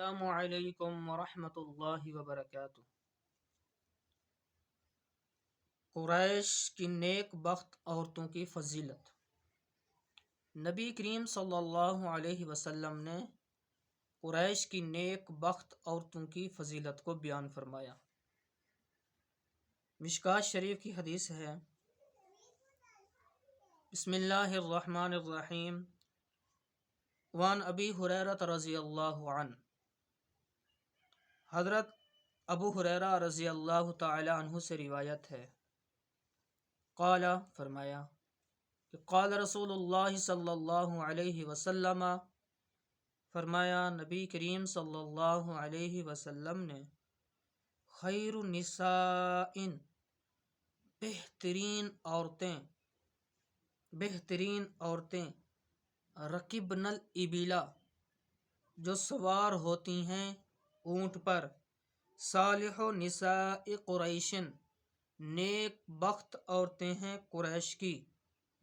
السلام علیکم ورحمۃ اللہ وبرکاتہ۔ قریش کی نیک بخت عورتوں کی فضیلت۔ نبی کریم صلی اللہ علیہ وسلم نے قریش کی نیک بخت عورتوں کی فضیلت کو بیان فرمایا۔ مشکوٰۃ شریف کی حدیث ہے، بسم اللہ الرحمن الرحیم، وعن ابی ہریرہ رضی اللہ عنہ، حضرت ابو ہریرہ رضی اللہ تعالی عنہ سے روایت ہے، قال فرمایا کہ قال رسول اللہ صلی اللہ علیہ وسلم، فرمایا نبی کریم صلی اللہ علیہ وسلم نے، خیر النساء، بہترین عورتیں، رکبن الابلا، جو سوار ہوتی ہیں اونٹ پر، صالح نساء قریش، نیک بخت عورتیں ہیں قریش کی،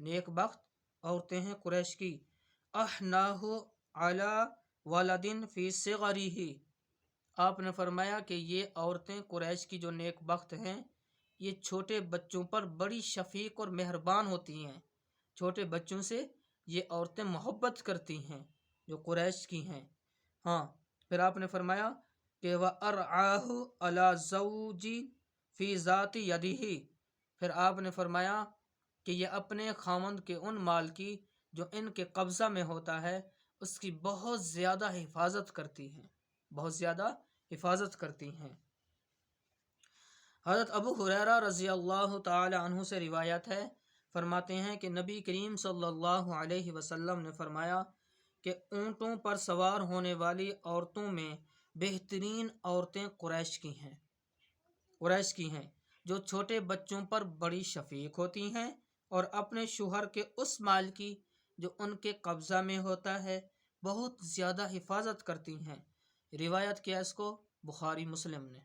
نیک بخت عورتیں ہیں قریش کی، احناہ علی ولد فی صغرہ، آپ نے فرمایا کہ یہ عورتیں قریش کی جو نیک بخت ہیں، یہ چھوٹے بچوں پر بڑی شفیق اور مہربان ہوتی ہیں، چھوٹے بچوں سے یہ عورتیں محبت کرتی ہیں جو قریش کی ہیں۔ ہاں، پھر آپ نے فرمایا کہ وَأَرْعَاهُ عَلَى زَوْجِ فِي ذَاتِ يَدِهِ، پھر آپ نے فرمایا کہ یہ اپنے خاوند کے ان مال کی جو ان کے قبضہ میں ہوتا ہے اس کی بہت زیادہ حفاظت کرتی ہیں، بہت زیادہ حفاظت کرتی ہیں۔ حضرت ابو ہریرہ رضی اللہ تعالی عنہ سے روایت ہے، فرماتے ہیں کہ نبی کریم صلی اللہ علیہ وسلم نے فرمایا کہ اونٹوں پر سوار ہونے والی عورتوں میں بہترین عورتیں قریش کی ہیں، جو چھوٹے بچوں پر بڑی شفیق ہوتی ہیں اور اپنے شوہر کے اس مال کی جو ان کے قبضہ میں ہوتا ہے بہت زیادہ حفاظت کرتی ہیں۔ روایت کیا اس کو؟ بخاری مسلم نے۔